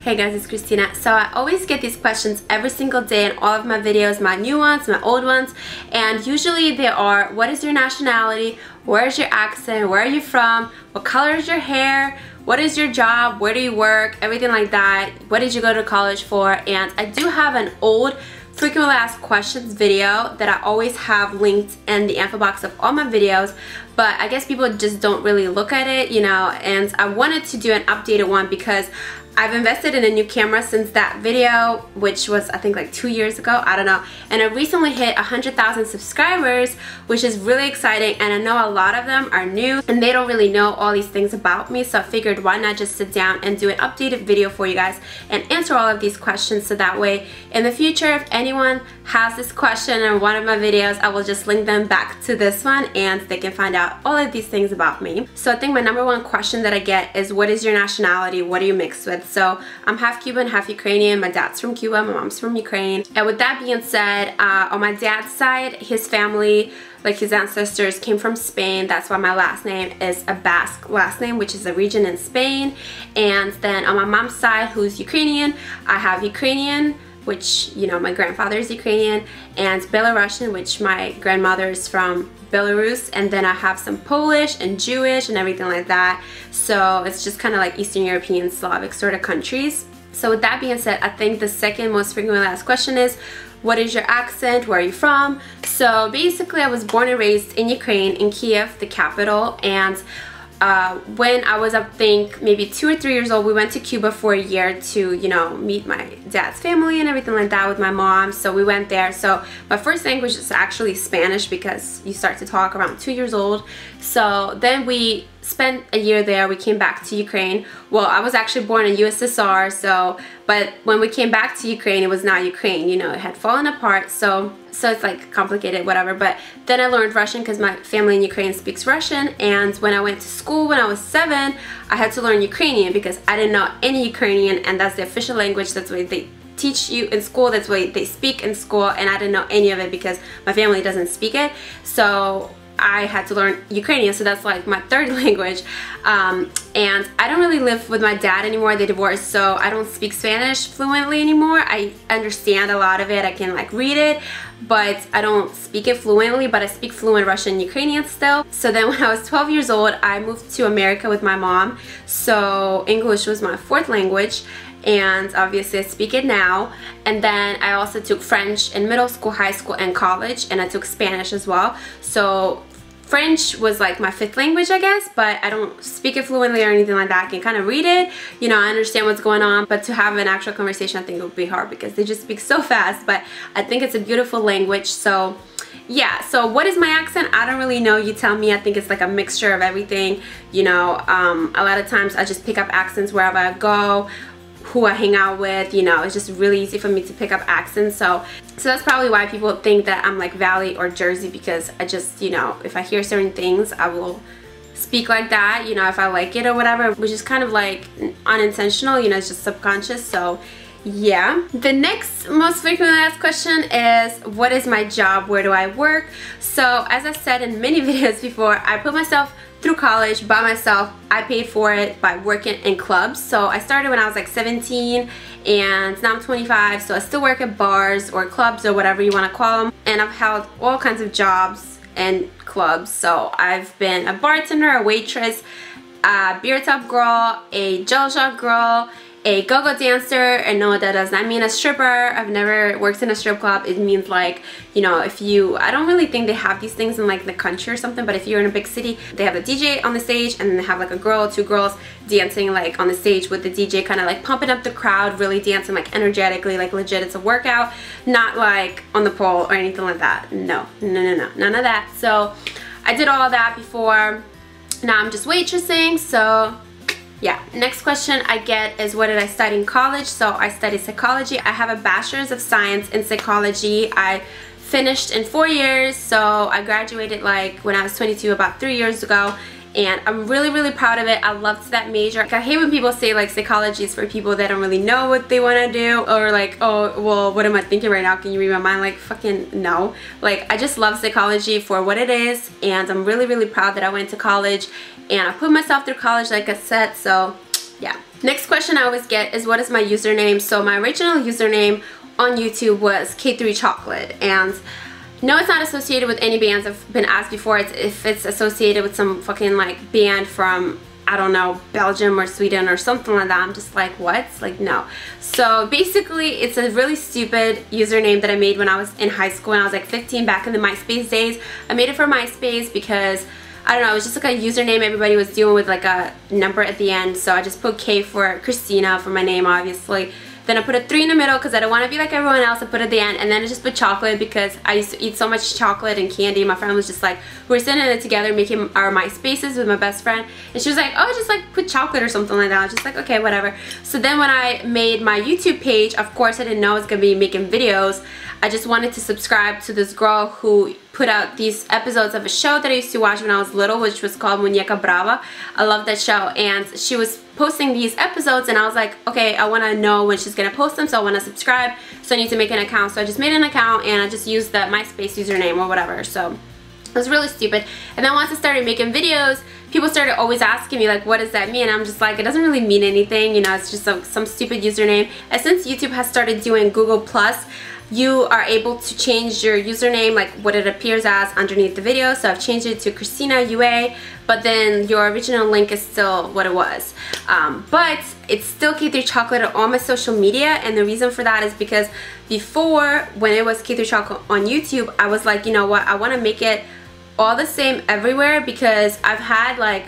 Hey guys, it's Kristina. So I always get these questions every single day in all of my videos, my new ones, my old ones, and usually they are, what is your nationality, where is your accent, where are you from, what color is your hair, what is your job, where do you work, everything like that, what did you go to college for. And I do have an old frequently asked questions video that I always have linked in the info box of all my videos, but I guess people just don't really look at it, you know, and I wanted to do an updated one because I've invested in a new camera since that video, which was I think like 2 years ago, I don't know, and I recently hit 100,000 subscribers, which is really exciting, and I know a lot of them are new and they don't really know all these things about me, so I figured why not just sit down and do an updated video for you guys and answer all of these questions, so that way in the future if anyone has this question in one of my videos, I will just link them back to this one and they can find out all of these things about me. So I think my number one question that I get is, what is your nationality, what are you mixed with? So I'm half Cuban, half Ukrainian. My dad's from Cuba, my mom's from Ukraine. And with that being said, on my dad's side, his family, like his ancestors, came from Spain. That's why my last name is a Basque last name, which is a region in Spain. And then on my mom's side, who's Ukrainian, I have Ukrainian, which, you know, my grandfather is Ukrainian, and Belarusian, which my grandmother is from Belarus, and then I have some Polish and Jewish and everything like that. So it's just kind of like Eastern European, Slavic sort of countries. So with that being said, I think the second most frequently asked question is, what is your accent, where are you from? So basically I was born and raised in Ukraine, in Kiev, the capital, and when I was, I think, maybe 2 or 3 years old, we went to Cuba for a year to, you know, meet my dad's family and everything like that with my mom. So we went there. So my first language is actually Spanish because you start to talk around 2 years old. So then we spent a year there. We came back to Ukraine. Well, I was actually born in USSR, so, but when we came back to Ukraine, it was not Ukraine, you know, it had fallen apart, so it's like complicated, whatever. But then I learned Russian because my family in Ukraine speaks Russian, and when I went to school when I was 7, I had to learn Ukrainian because I didn't know any Ukrainian, and that's the official language. That's what they teach you in school, that's what they speak in school, and I didn't know any of it because my family doesn't speak it. So I had to learn Ukrainian, so that's like my third language. And I don't really live with my dad anymore. They divorced, so I don't speak Spanish fluently anymore. I understand a lot of it, I can like read it, but I don't speak it fluently, but I speak fluent Russian and Ukrainian still. So then when I was 12 years old, I moved to America with my mom, so English was my fourth language, and obviously I speak it now. And then I also took French in middle school, high school, and college, and I took Spanish as well. So French was like my fifth language, I guess, but I don't speak it fluently or anything like that. I can kind of read it, you know, I understand what's going on, but to have an actual conversation, I think it would be hard because they just speak so fast. But I think it's a beautiful language. So yeah, so what is my accent? I don't really know, you tell me. I think it's like a mixture of everything, you know. A lot of times I just pick up accents wherever I go, who I hang out with, you know. It's just really easy for me to pick up accents. So that's probably why people think that I'm like Valley or Jersey, because I just, you know, if I hear certain things, I will speak like that, you know, if I like it or whatever, which is kind of like unintentional, you know, it's just subconscious. So yeah. The next most frequently asked question is, what is my job, where do I work? So as I've said in many videos before, I put myself through college by myself. I paid for it by working in clubs. So I started when I was like 17, and now I'm 25, so I still work at bars or clubs or whatever you want to call them, and I've held all kinds of jobs and clubs. So I've been a bartender, a waitress, a beer tub girl, a gel shop girl, a go-go dancer. And no, that does not mean a stripper. I've never worked in a strip club. It means like, you know, if you, I don't really think they have these things in like the country or something, but if you're in a big city, they have a DJ on the stage, and then they have like a girl, 2 girls dancing like on the stage with the DJ, kind of like pumping up the crowd, really dancing like energetically, like legit it's a workout, not like on the pole or anything like that. No, none of that. So I did all of that before. Now I'm just waitressing. So yeah. Next question I get is, what did I study in college? So I studied psychology. I have a bachelor's of science in psychology. I finished in 4 years, so I graduated like when I was 22, about 3 years ago, and I'm really proud of it. I loved that major. Like, I hate when people say like psychology is for people that don't really know what they want to do, or like, oh well, what am I thinking right now, can you read my mind? Like, fucking no. Like, I just love psychology for what it is, and I'm really proud that I went to college and I put myself through college, like I said. So yeah. Next question I always get is what is my username? So my original username on YouTube was K3CHOCOLATE, and no, it's not associated with any bands. I've been asked before if it's associated with some fucking like band from, I don't know, Belgium or Sweden or something like that. I'm just like, what? Like, no. So basically, it's a really stupid username that I made when I was in high school, when I was like 15, back in the MySpace days. I made it for MySpace because, I don't know, it was just like a username everybody was doing with like a number at the end. So I just put K for Kristina, for my name, obviously. Then I put a 3 in the middle because I don't want to be like everyone else. I put it at the end, and then I just put chocolate because I used to eat so much chocolate and candy. My friend was just like, we were sitting in it together making our MySpaces with my best friend, and she was like, oh, just like put chocolate or something like that. I was just like, okay, whatever. So then when I made my YouTube page, of course I didn't know I was going to be making videos. I just wanted to subscribe to this girl who put out these episodes of a show that I used to watch when I was little, which was called Muñeca Brava. I love that show, and she was posting these episodes, and I was like, okay, I want to know when she's gonna post them, so I want to subscribe, so I need to make an account. So I just made an account, and I just used the MySpace username or whatever. So it was really stupid. And then once I started making videos, people started always asking me like, what does that mean? And I'm just like, it doesn't really mean anything, you know, it's just some stupid username. And since YouTube has started doing Google Plus, you are able to change your username, like what it appears as underneath the video. So I've changed it to Kristina UA, but then your original link is still what it was. But it's still K3CHOCOLATE on all my social media, and the reason for that is because before, when it was K3CHOCOLATE on YouTube, I was like, you know what, I want to make it all the same everywhere, because I've had like,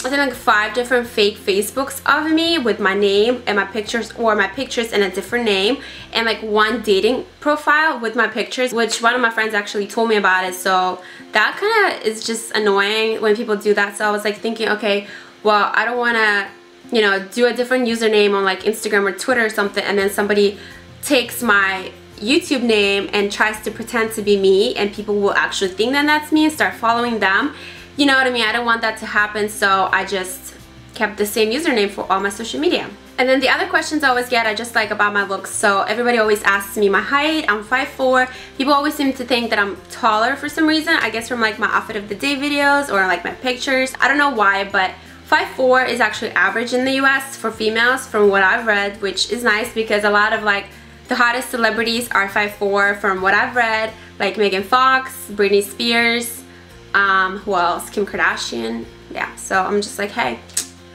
I think like 5 different fake Facebooks of me with my name and my pictures, or my pictures and a different name, and like 1 dating profile with my pictures, which one of my friends actually told me about it. So that kind of is just annoying when people do that. So I was like thinking, okay, well, I don't want to, you know, do a different username on like Instagram or Twitter or something, and then somebody takes my YouTube name and tries to pretend to be me, and people will actually think that that's me and start following them. You know what I mean? I don't want that to happen, so I just kept the same username for all my social media. And then the other questions I always get are just like about my looks. So everybody always asks me my height. I'm 5'4". People always seem to think that I'm taller for some reason. I guess from like my outfit of the day videos or like my pictures. I don't know why, but 5'4" is actually average in the US for females from what I've read, which is nice because a lot of like the hottest celebrities are 5'4" from what I've read, like Megan Fox, Britney Spears, who else? Kim Kardashian. Yeah, so I'm just like, hey,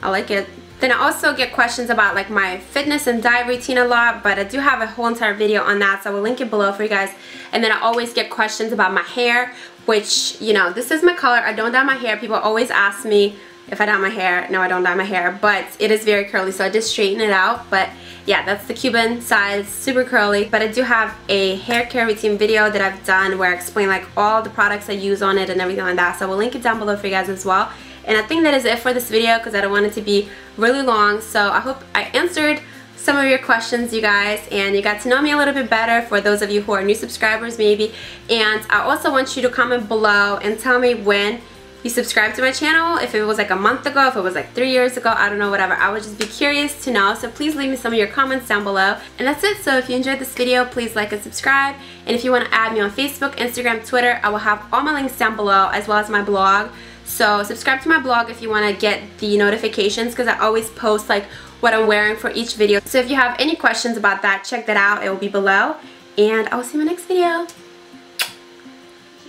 I like it. Then I also get questions about like my fitness and diet routine a lot, but I do have a whole entire video on that, so I will link it below for you guys. And then I always get questions about my hair, which, you know, this is my color. I don't dye my hair. People always ask me if I dye my hair. No, I don't dye my hair, but it is very curly, so I just straighten it out. But yeah, that's the Cuban side. It's super curly. But I do have a hair care routine video that I've done where I explain like all the products I use on it and everything like that, so I will link it down below for you guys as well. And I think that is it for this video because I don't want it to be really long. So I hope I answered some of your questions, you guys, and you got to know me a little bit better, for those of you who are new subscribers maybe. And I also want you to comment below and tell me when you subscribed to my channel, if it was like a month ago, if it was like 3 years ago, I don't know, whatever. I would just be curious to know, so please leave me some of your comments down below. And that's it. So if you enjoyed this video, please like and subscribe. And if you want to add me on Facebook, Instagram, Twitter, I will have all my links down below, as well as my blog. So subscribe to my blog if you want to get the notifications, because I always post like what I'm wearing for each video. So if you have any questions about that, check that out. It will be below. And I will see you in my next video.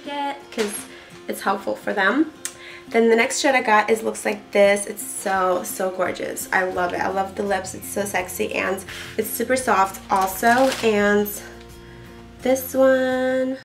Because it's helpful for them. Then the next shirt I got looks like this. It's so gorgeous. I love it. I love the lips. It's so sexy, and it's super soft also. And this one,